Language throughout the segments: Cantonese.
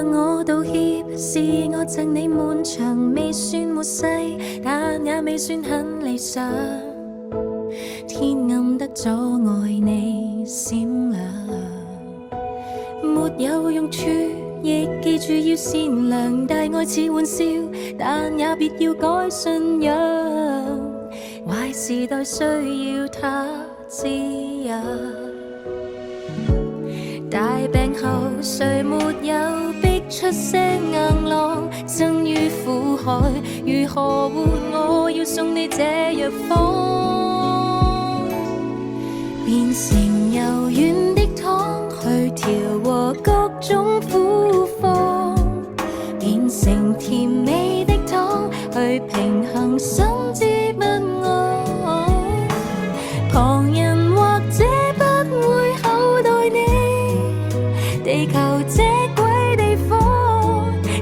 向我道歉，是我贈你滿場未算末世，但也未算很理想。天暗得阻礙你閃亮，沒有用處，亦記住要善良。大愛似玩笑，但也別要改信仰。壞時代需要他滋養。大病後誰沒有逼出些硬朗，生於苦海如何活？我要送你這藥方，變成柔軟的湯去調和各種苦況，變成甜美的湯去平衡心之不安。旁人或者不會厚待你，地球這鬼地方，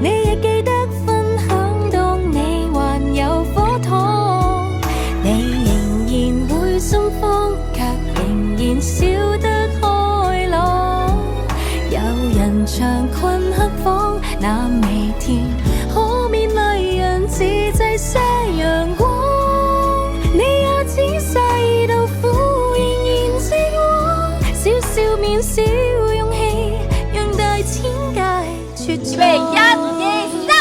你亦記得分享當你還有火燙。你仍然會心慌，卻仍然笑得開朗。有人長困黑房，那微甜可勉勵人自製些陽光。你也仔細到苦，仍然直往小笑面小勇氣，讓大千界絕唱。1、2、3。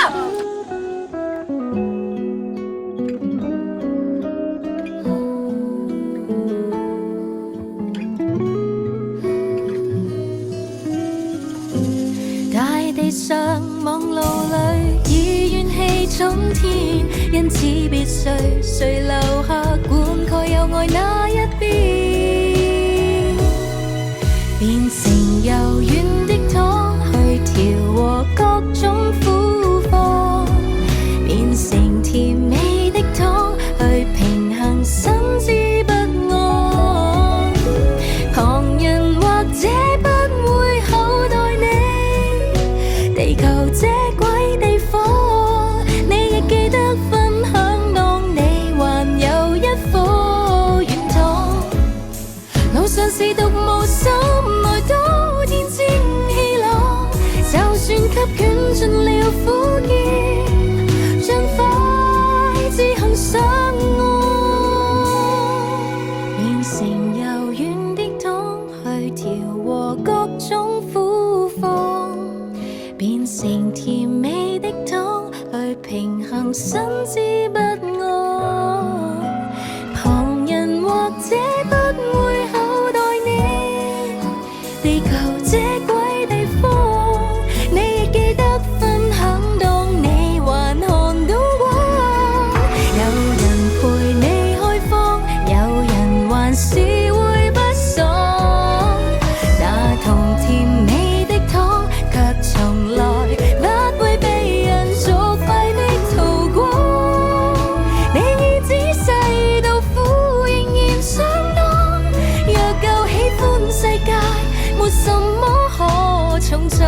大地上網路裏以怨氣沖天，因此別誰留下灌溉有愛那一邊，變成柔軟的湯去調和各種苦況，變成甜美的湯去平衡心之不安。旁人或者不會厚待你，地球這鬼地方，你亦記得分享當你還有一顆軟糖。路上是獨無心內都天清氣朗，就算給捲盡了苦澀，盡快自行上岸，變成柔軟的湯去調和各種苦況，變成甜美的湯去平衡心之不安。旁人或者不會厚待你，地球這鬼地方，你亦記得分享當你還看到光。有人陪你開荒，有人還是會不爽，那同甜美的湯卻從來不會被人作廢的途過。你已仔細到苦，仍然相當。若夠喜歡世界，沒什麼可重創。